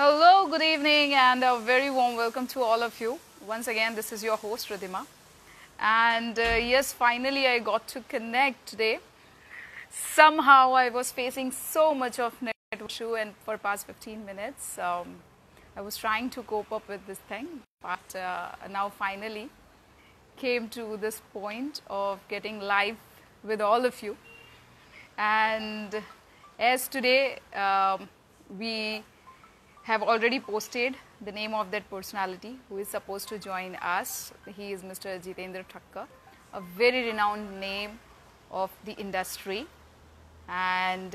Hello, good evening, and a very warm welcome to all of you. Once again, this is your host, Ridhima. And yes, finally, I got to connect today. Somehow, I was facing so much of network issue, and for past 15 minutes, I was trying to cope up with this thing. But now, finally, came to this point of getting live with all of you. And as today, we have already posted the name of that personality who is supposed to join us. He is Mr. Jitendra Thakkar, a very renowned name of the industry. And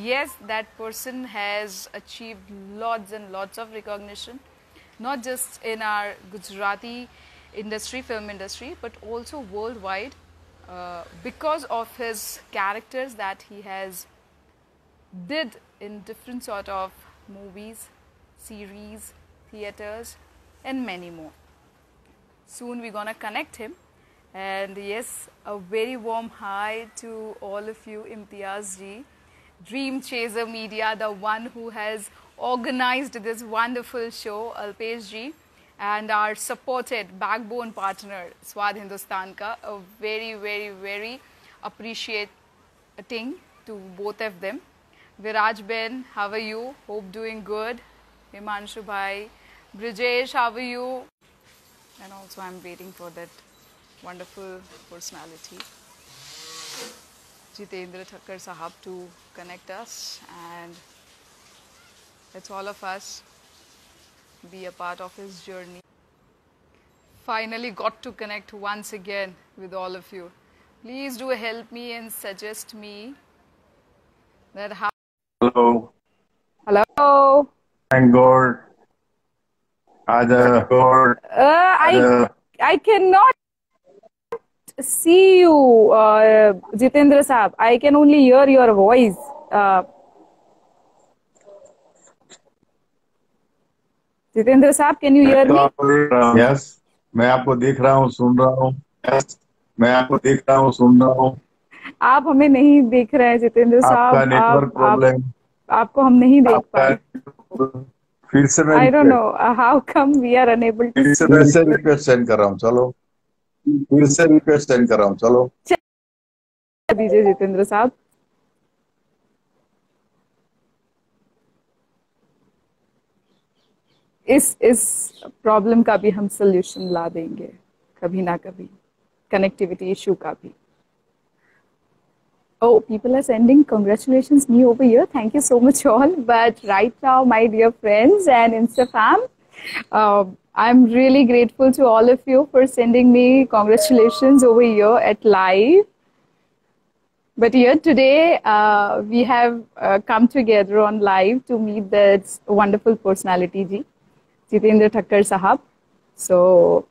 yes, that person has achieved lots and lots of recognition, not just in our Gujarati industry, film industry, but also worldwide because of his characters that he has did in different sort of movies, series, theaters, and many more. Soon we're gonna connect him. And yes, a very warm hi to all of you, Imtiaz ji, Dream Chaser Media, the one who has organized this wonderful show, Alpesh ji, and our supported backbone partner, Swad Hindustan ka, a very, very, very appreciating to both of them. Viraj Ben, how are you? Hope doing good. Himanshu Bhai, Brijesh, how are you? And also I'm waiting for that wonderful personality, Jitendra Thakkar Sahab, to connect us, and let's all of us be a part of his journey. Finally got to connect once again with all of you. Please do help me and suggest me that how. Hello. Hello. Thank God. God. I cannot see you, Jitendra Saab. I can only hear your voice. Jitendra Saab, can you hear me? Yes. मैं आपको देख रहा हूँ, सुन रहा हूँ. Yes. मैं आपको देख रहा हूँ, सुन रहा हूँ. आप हमें नहीं देख रहे हैं, जितेंद्र साहब. आपका नेटवर्क प्रॉब्लम. आपको हम नहीं देख पा रहे. फिर से मैं I don't know how come we are unable to. फिर से रिक्वेस्ट सेंड कर रहा हूँ. चलो. फिर से रिक्वेस्ट सेंड कर रहा हूँ. चलो. दीजिए जितेंद्र साहब. इस प्रॉब्लम का भी हम सोल्यूशन ला देंगे कभी ना कभी, कनेक्टिविटी इशू का भी. Oh, people are sending congratulations me over here. Thank you so much all. But right now, my dear friends and InstaFam, I'm really grateful to all of you for sending me congratulations over here at live. But here today, we have come together on live to meet that wonderful personality, Jitendra Thakkar Sahab. So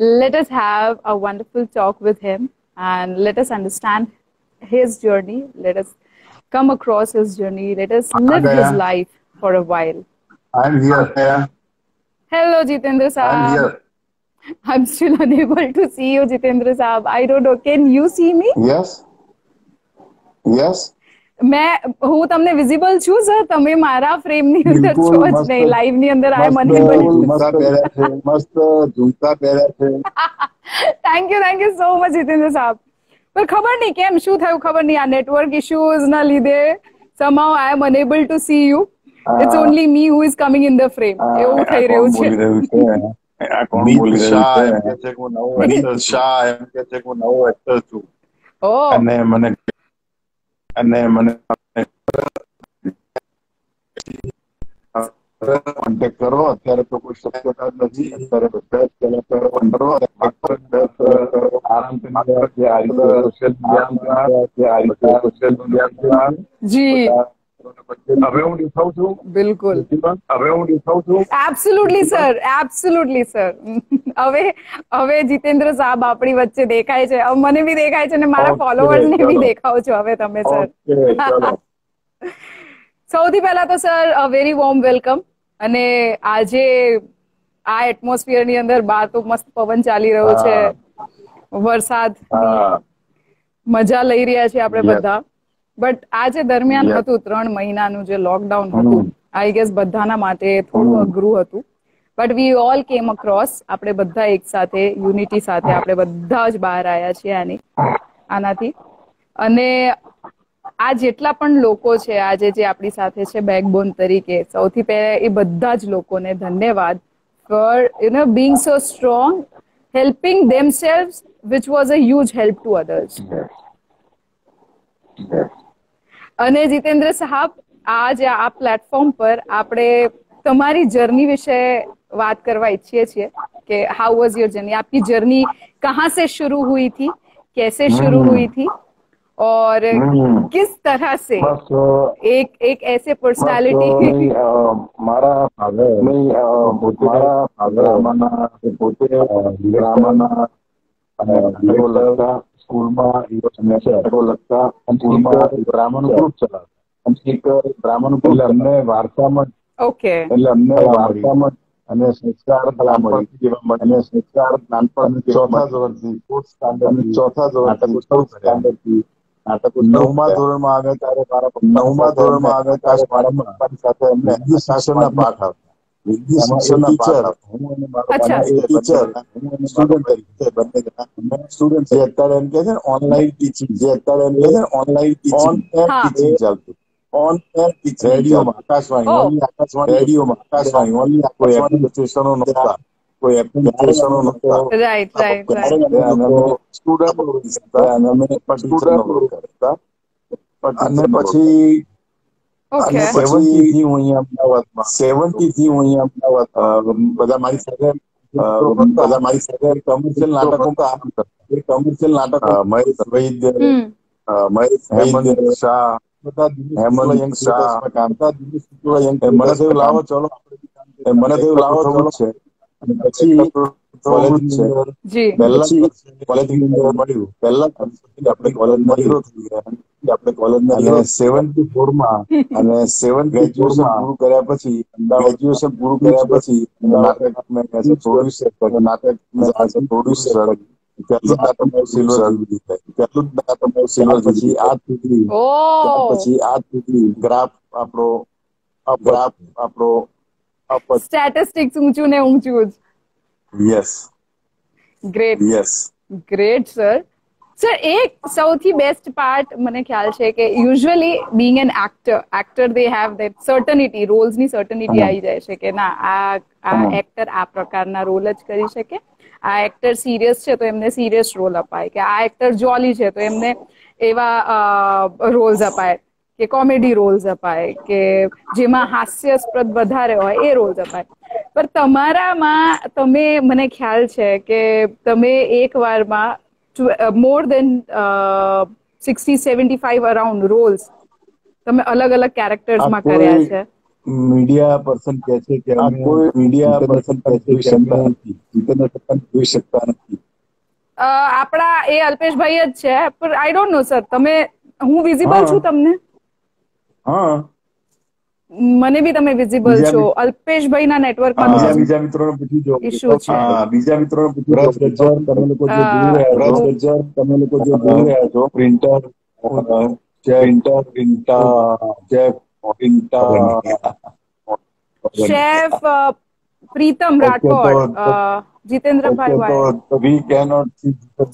let us have a wonderful talk with him and let us understand his journey. Let us come across his journey. Let us live his life for a while. I'm here. Hello, Jitendra Saab. I'm here. I'm still unable to see you, Jitendra Saab. I don't know. Can you see me? Yes. Yes. मैं हूँ તમને visible છું sir. તમે મારા frame ની અંદર છો જ નહીં. લાઈવ ની અંદર I am unable. મસ્ત ઝુમકા પહેર્યા છે. Thank you so much, Jitendra Saab. पर खबर नहीं केम શું થયું, ખબર નહીં. આ નેટવર્ક ઇશ્યુઝ ના લીધે somehow I am unable to see you. It's only me who is coming in the frame. એવું થઈ રહ્યું છે. આ કોણ બોલી રહ્યું છે? એમ કે છે કે હું નવો એક્ટર શાહ એમ કે છે કે હું નવો એક્ટર છું. અને મને કોન્ટેક્ટ કરો. અત્યારે તો કોઈ શક્યતા નથી. અત્યારે બધા જી હવે હું દેખાઉં છું. બિલકુલ હવે હું દેખાઉં છું. Absolutely sir. હવે જીતેન્દ્ર સાહેબ આપણી વચ્ચે દેખાય છે. હવે મને બી દેખાય છે અને મારા ફોલોઅર્સ ને બી દેખાવ છો હવે તમે સર. સૌથી પહેલા તો સર વેરી વોર્મ વેલકમ. અને આજે આ એટમોસ્ફિયર ની અંદર બહાર તો મસ્ત પવન ચાલી રહ્યો છે, વરસાદ મજા લઈ રહ્યા છે આપણે બધા. બટ આ જે દરમિયાન હતું 3 મહિનાનું જે લોકડાઉન હતું, આઈ ગેસ બધાના માટે થોડું અઘરું હતું, બટ વી ઓલ કેમ અક્રોસ. આપણે બધા એક સાથે યુનિટી સાથે આપણે બધા જ બહાર આવ્યા છીએ આનાથી. અને આ જેટલા પણ લોકો છે આજે જે આપણી સાથે છે બેકબોન તરીકે, સૌથી પહેલા એ બધા જ લોકોને ધન્યવાદ four being so strong, helping themselves, which was a huge help to others. અને જીતેન્દ્ર સાહેબ, आज આ પ્લેટફોર્મ પર આપણે તમારી जर्नी વિશે बात करवा इच्छिए છીએ कि हाउ वाज योर जर्नी, आपकी जर्नी कहाँ से शुरू हुई थी, कैसे शुरू हुई थी और किस तरह से एक ऐसे पर्सनालिटी. મારા ફાધર પોતે ડ્રામાના સ્કૂલમાં લગતા સ્કૂલમાં ડ્રામાનું ગ્રુપ ચલાવતા. ડ્રામાનું ગ્રુપ અમને વાર્તામાં અને સંસ્કાર નાનપણથી ચોથા ધોરણથી નવમા ધોરણમાં આવે ત્યારે મારા પપ્પાની સાથે અમને શાસ્ત્રના પાઠ આવતા. શિક્ષણના પાઠ હું અને મારો ટીચર સ્ટુડન્ટ તરીકે બંને સ્ટુડન્ટ. જે અત્યારે એમ કે છે ને ઓનલાઈન ટીચિંગ, ચાલતું ઓન એર ટીચિંગ રેડિયોમાં, આકાશવાણી ઓનલી કોઈ એપ્લિકેશનો નહોતા, અને પછી 70 થી હું અહીંયા અમદાવાદમાં બધા મારી સાથે કમર્શિયલ નાટકો મહેશ વૈદ્ય, હેમંત શાહ, મને થયું લાવો ચલો છે. અને પછી આપણે કોલેજમાં 74 માં અને 74 પૂરું કર્યા પછી નાટક પ્રોડ્યુસર પછી આજ સુધી ગ્રાફ આપણો સ્ટેટિસ્ટિક્સ ઊંચું ને ઊંચું જ. Yes, great sir. સર, એક સૌથી બેસ્ટ પાર્ટ મને ખ્યાલ છે કે usually being an actor they have that certainty, રોલ્સની સર્ટનિટી આવી જાય છે કે ના આ એક્ટર આ પ્રકારના રોલ જ કરી શકે, આ એક્ટર સિરિયસ છે તો એમને સિરિયસ રોલ અપાય, કે આ એક્ટર જોલી છે તો એમને એવા રોલ્સ અપાય, કે કોમેડી રોલ્સ અપાય, કે જેમાં હાસ્યાસ્પદ વધારે હોય એ રોલ્સ અપાય. પણ તમારામાં મને ખ્યાલ છે કે તમે એક વારમાં more than 60-75 around roles તમે અલગ અલગ કેરેક્ટર્સ માં કર્યા છે. મીડિયા પર્સન કહે છે કે જોઈ શકતા નથી. આપણા એ અલ્પેશભાઈ જ છે, પણ આઈ ડોન્ટ નો સર, હું વિઝિબલ છું તમને? હા, મને બી તમે વિઝિબલ છો. અલ્પેશભાઈ ના નેટવર્કમાં બીજા મિત્રોને પૂછી જો ઇશ્યુ છે. બીજા મિત્રોને પૂછી જો. તમે લોકો જે જોઈ રહ્યા છો, printer chef Pritam Rathod, Jitendrabhai. We cannot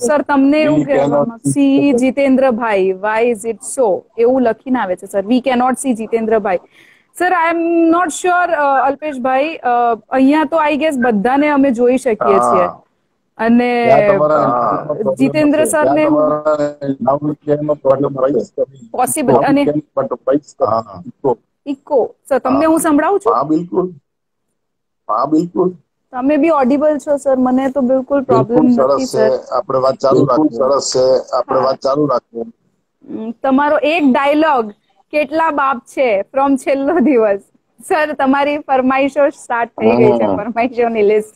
sir, તમને એવું કહેવામાં see Jitendrabhai, why is it so એવું લખીને આવે છે sir. We cannot see Jitendrabhai. Sir, I am not sure Alpeshbhai, અહીંયા તો આઈ ગેસ બધાને અમે જોઈ શકીએ છીએ. અને જીતેન્દ્ર સર ને પોસિબલ. અને ઇકો સર, તમને હું સંભળાવું છું? હા, બિલકુલ. તમે બી ઓડિબલ છો સર, મને તો બિલકુલ પ્રોબ્લેમ નથી સર. આપણે વાત ચાલુ રાખીએ. તમારો એક ડાયલોગ કેટલા બાપ છે ફ્રોમ છેલ્લો દિવસ. સર, તમારી ફરમાઈશો સ્ટાર્ટ થઈ ગઈ છે, ફરમાઈશોની લિસ્ટ.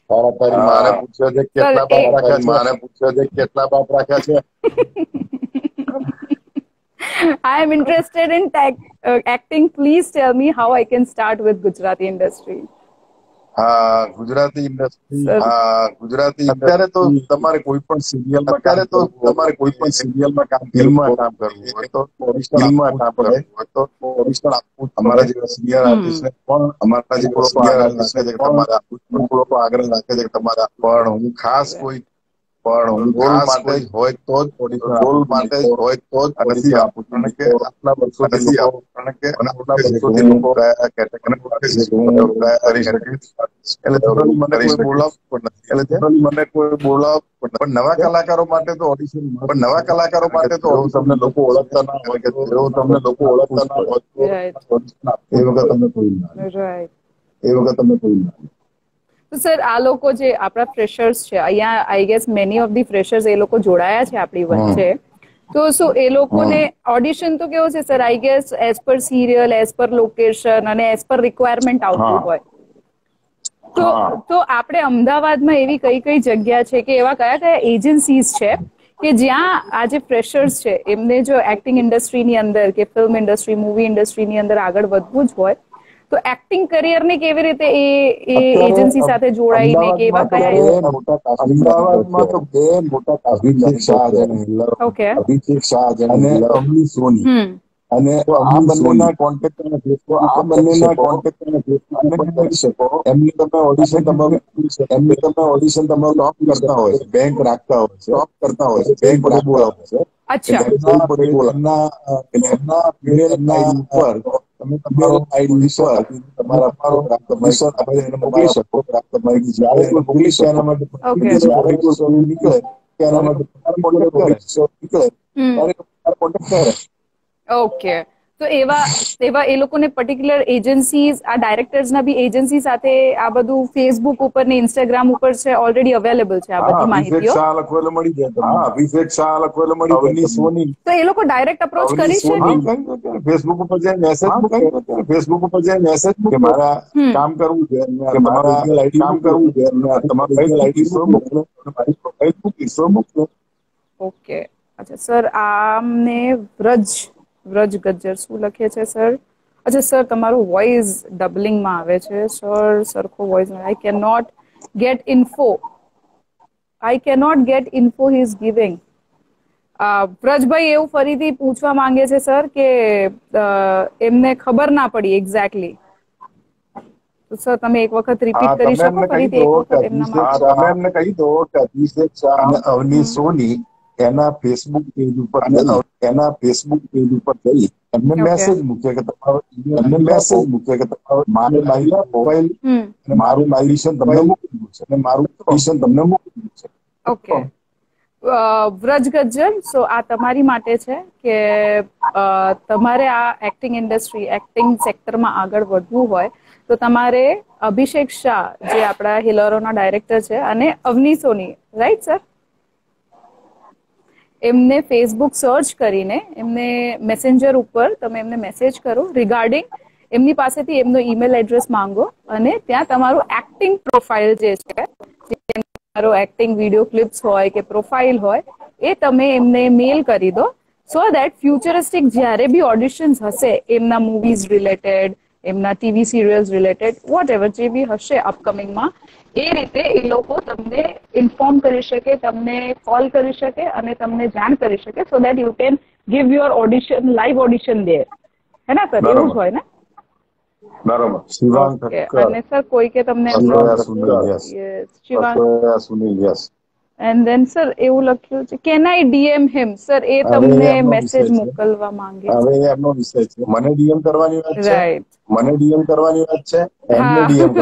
મારે પૂછ્યો છે કેટલા બાપ રાખ્યા છે. I am interested in acting. Please tell me how I can start with Gujarati industry. Gujarati industry sir અત્યારે તો તમારે કોઈ પણ સિરિયલમાં ફિલ્મમાં કામ કરવું હોય તો ફિલ્મમાં કામ કરવું હોય તો ઓડિશન આપવું અમારા જેવા સિનિયર આર્ટિસ્ટને પણ લોકો આગ્રહ રાખે છે કે તમારા પણ હું ખાસ કોઈ રોલ માટે જ હોય તો જ ઓડિશન નથી આપું કારણ કે આટલા વર્ષોથી લોકો કયા કેટેગરી કરી શકીશ એટલે જનરલી મને કોઈ બોલાવ પણ નથી મને કોઈ બોલાવ પણ નવા કલાકારો માટે તો ઓડિશન હું તમને લોકો ઓળખતા ના હોય કે એ વખત તમને કોઈ ના તો સર આ લોકો જે આપણા ફ્રેશર્સ છે અહીંયા I guess many of the freshers એ લોકો જોડાયા છે આપણી વચ્ચે તો શું એ લોકોને ઓડિશન તો કેવું છે sir I guess as per serial as per location અને એઝ પર રિક્વાયરમેન્ટ આવતું હોય તો આપણે અમદાવાદમાં એવી કઈ કઈ જગ્યા છે કે એવા કયા કયા એજન્સીઝ છે કે જ્યાં આ જે ફ્રેશર્સ છે એમને જો એક્ટિંગ ઇન્ડસ્ટ્રીની અંદર કે ફિલ્મ ઇન્ડસ્ટ્રી મૂવી ઇન્ડસ્ટ્રીની અંદર આગળ વધવું જ હોય તો એક્ટિંગ કરિયર ને કેવી રીતે એ એજન્સી સાથે જોડાઈને કે એવા કયા અમદાવાદમાં તો બે મોટા અભિષેક શાહ ઓકે અને અવની સોની અને આ બંનેના કોન્ટેક્ટ કરી શકો એમની તમે ઓડિશન તમારું ટોપ કરતા હોય છે બેંક રાખતા હોય છે બેંક રાખતા હોય છે અચ્છા એમના ઉપર તમે તમારો આઈડી પર તમારા મોકલી શકો જ્યારે કોઈ મોકલી શકો એના માટે નીકળે એના માટે કોન્ટેક્ટ કરે ઓકે તો એવા એ લોકોને પર્ટિક્યુલર એજન્સીઝ આ ડાયરેક્ટર્સ ના બી એજન્સી સાથે આ બધું ફેસબુક ઉપર ને ઇન્સ્ટાગ્રામ ઉપર છે ઓલરેડી અવેલેબલ છે આ બધી માહિતીઓ અભિષેક શાહ લખવેલો મળી જાય સોની તો એ લોકો ડાયરેક્ટ અપ્રોચ કરી છે ફેસબુક ઉપર જઈને મેસેજ કે મારા કામ કરવું છે તમારું મોકલો ઓકે અચ્છા સર આમને વ્રજ ગજ્જર શું લખે છે સર અચ્છા સર તમારું વોઇસ ડબલિંગમાં આવે છે સર સરખો voice I can not get info he is giving Vrajbhai એવું ફરીથી પૂછવા માંગે છે સર કે એમને ખબર ના પડી એક્ઝેક્ટલી તો સર તમે એક વખત રિપીટ કરી શકો ફરીથી એક વખત તમે એમને કહી દો કે અભિષેક શાહ અને અવની સોની એના ફેસબુક પેજ ઉપર જઈ એમને મેસેજ મૂકે કે તમારો મારે મારી મોબાઈલ મારું ઓડિશન તમને મોકલ્યું છે અને મારું ઓડિશન તમને મોકલ્યું છે ઓકે વ્રજ ગજ્જર સો આ તમારી માટે છે કે તમારે આ એક્ટિંગ ઇન્ડસ્ટ્રી એક્ટિંગ સેક્ટરમાં આગળ વધવું હોય તો તમારે અભિષેક શાહ જે આપણા હિલોરોના ડાયરેક્ટર છે અને અવની સોની રાઈટ સર એમને ફેસબુક સર્ચ કરીને એમને મેસેન્જર ઉપર તમે એમને મેસેજ કરો રિગાર્ડિંગ એમની પાસેથી એમનો ઈમેલ એડ્રેસ માંગો અને ત્યાં તમારું એક્ટિંગ પ્રોફાઇલ જે છે તમારો એક્ટિંગ વિડીયો ક્લિપ્સ હોય કે પ્રોફાઇલ હોય એ તમે એમને મેલ કરી દો સો દેટ ફ્યુચરિસ્ટિક જ્યારે બી ઓડિશન્સ હશે એમના મૂવીઝ રિલેટેડ એમના TV serials related whatever જે બી હશે અપકમિંગમાં એ રીતે એ લોકો તમને ઇન્ફોર્મ કરી શકે તમને કોલ કરી શકે અને તમને જાણ કરી શકે so that you can give your audition live audition there હે ને સર એવું જ હોય ને બરોબર અને સર કોઈ કે તમને Sunil yes and then sir એવું લખ્યું છે can I DM him sir એ તમને મેસેજ મોકલવા માંગે હવે એમનો વિષય છે મને ડીએમ કરવાની વાત છે એમને ડીએમ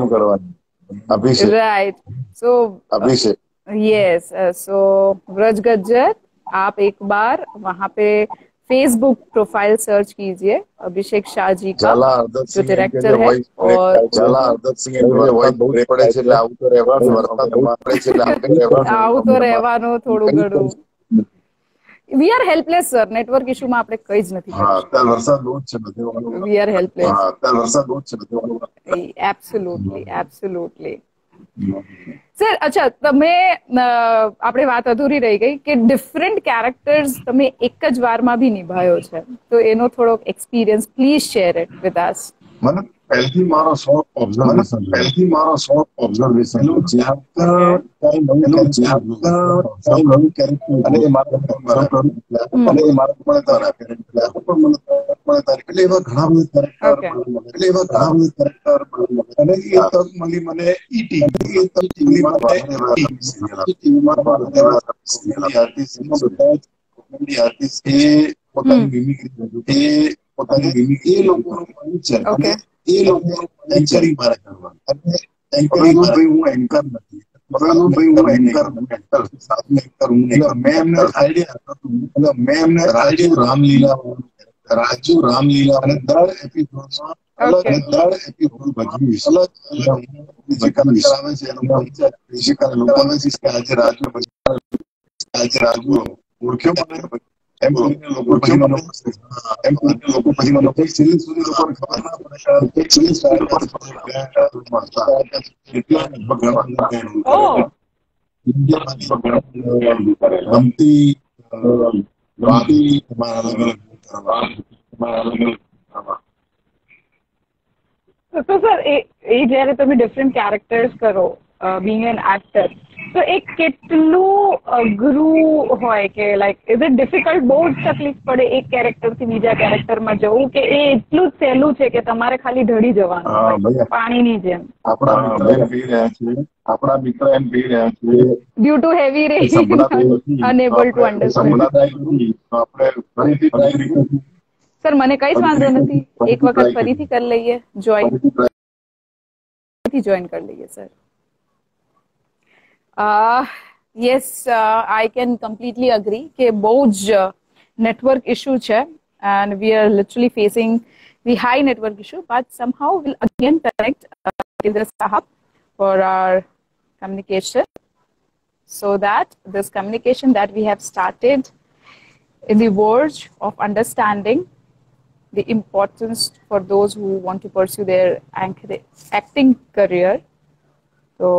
કરવાની અભિષેક राइट सो अभिषेक यस सो व्रज गज्जर आप एक बार वहां पे फेसबुक प्रोफाइल सर्च कीजिए अभिषेक शाह जी का जो डायरेक्टर है और આવું તો રહેવાનું થોડું ઘણું we are helpless sir network ઇશ્યુમાં આપણે કઈ જ નથી we are helpless absolutely sir અચ્છા તમે આપણે વાત અધૂરી રહી ગઈ કે ડિફરન્ટ કેરેક્ટર્સ તમે એક જ વારમાં બી નિભાયો છે તો એનો થોડોક experience please share it with us મને પહેલથી મારો શોખ ઓબ્ઝર્વેશન જ્યાં કઈ નવું કેરેક્ટર અને એ મારા કરું અને એ મારા પણ તારા કેરેક્ટર એટલે એવા ઘણા બધા કેરેક્ટર અને એ તક મળી મને ઈટી આર્ટિસ્ટ એ પોતાની મિમિક્રી એ લોકોનું છે અને એ લોકોનું એન્કરિંગ મારે કરવાનું અને એન્કરિંગ ભાઈ હું એન્કર નથી મેં એમને આઈડિયા રાજુ રામલીલા અને દર એપિસોડમાં એપિસોડ ભજવીશ આવે છે આજે રાજુ ઓળખ્યો મને એમ લોકો પછી મને છેલ્લે સુધી લોકોને ખબર ના પડે ગમતી તો સર એ જ્યારે તમે ડિફરન્ટ કેરેક્ટર્સ કરો બીંગ એન એક્ટર તો એ કેટલું અઘરું હોય કે લાઈક ઇઝ ઇટ ડિફિકલ્ટ? બહુ જ તકલીફ પડે એક કેરેક્ટરથી બીજા કેરેક્ટરમાં જવું કે એ એટલું જ સહેલું છે કે તમારે ખાલી ઢળી જવાનું પાણીની જેમ? આપણા મિત્ર એમ કહી રહ્યા છે due to heavy rain unable to understand. Sir મને કઈ જ વાંધો નથી, એક વખત ફરીથી કરી લઈએ, જોઈન કરી લઈએ sir. Yes, I can completely agree કે બહુ જ નેટવર્ક ઇશ્યુ છે and we are literally facing the high network issue, but somehow we'll again connect Jitendra Sahab for our communication, so that this communication that we have started in the verge of understanding the importance for those who want to pursue their acting career. तो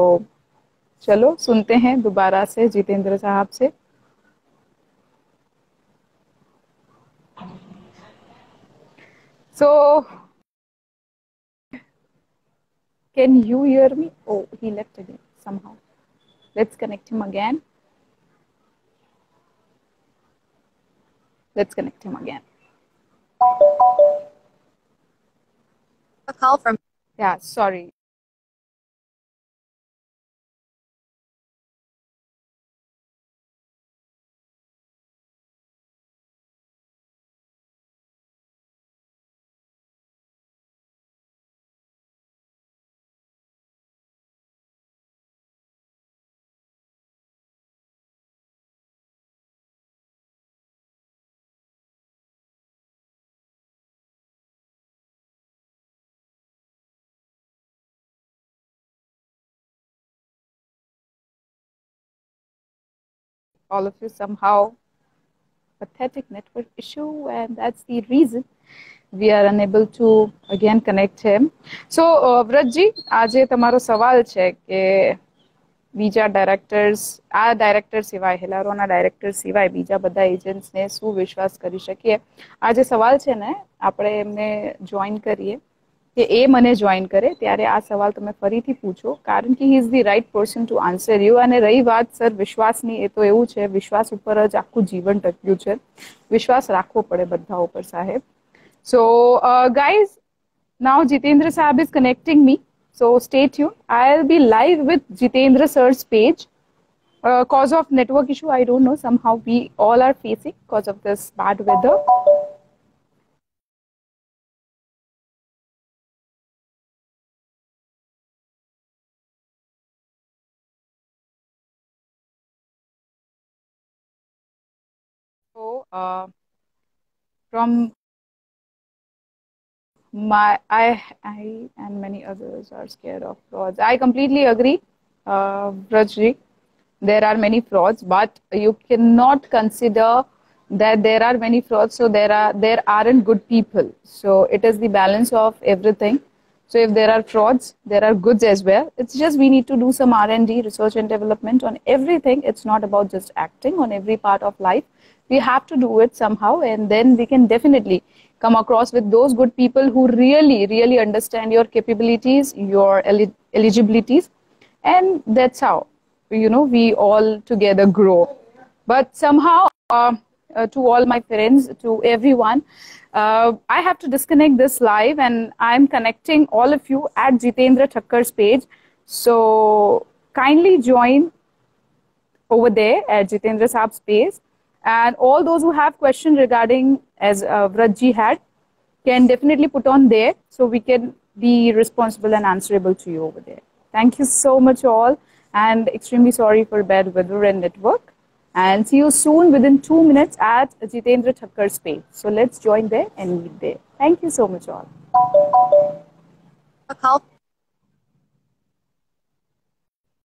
चलो सुनते हैं दोबारा से जितेंद्र साहब से. So, can you hear me? Oh, he left again somehow. Let's connect him again. Let's connect him again. A call from... Yeah, sorry. All of you somehow pathetic network issue, and that's the reason we are unable to again connect him. So વ્રતજી, આજે તમારો સવાલ છે કે બીજા directors, આ director સિવાય, હેલારોના director સિવાય બીજા બધા એજન્ટ્સને શું વિશ્વાસ કરી શકીએ? આ જે સવાલ છે ને, આપણે એમને જોઈન કરીએ કે એ મને જોઈન કરે ત્યારે આ સવાલ તમે ફરીથી પૂછો, કારણ કે he is the right person to answer you. અને રહી વાત સર વિશ્વાસની, એ તો એવું છે, વિશ્વાસ ઉપર જ આખું જીવન ટક્યું છે. વિશ્વાસ રાખવો પડે બધા ઉપર સાહેબ. So guys, now Jitendra Sahab is connecting me, so stay tuned. I'll be live with Jitendra sir's page. Cause of network issue, I don't know, somehow we all are facing because of this bad weather. So, from I and many others are scared of frauds. I completely agree, Brajji. There are many frauds, but you cannot consider that there are many frauds, so there aren't good people. So it is the balance of everything. So if there are frauds, there are goods as well. It's just we need to do some R&D, research and development on everything. It's not about just acting on every part of life. We have to do it somehow, and then we can definitely come across with those good people who really understand your capabilities, your eligibilities, and that's how, we all together grow. But somehow, to all my friends, to everyone, I have to disconnect this live, and I'm connecting all of you at Jitendra Thakkar's page. So kindly join over there at Jitendra Saab's page. And all those who have questions regarding, as Vrajji had, can definitely put on there, so we can be responsible and answerable to you over there. Thank you so much all, and extremely sorry for bad weather and network. And see you soon within 2 minutes at Jitendra Thakkar's page. So let's join there and meet there. Thank you so much all. A call.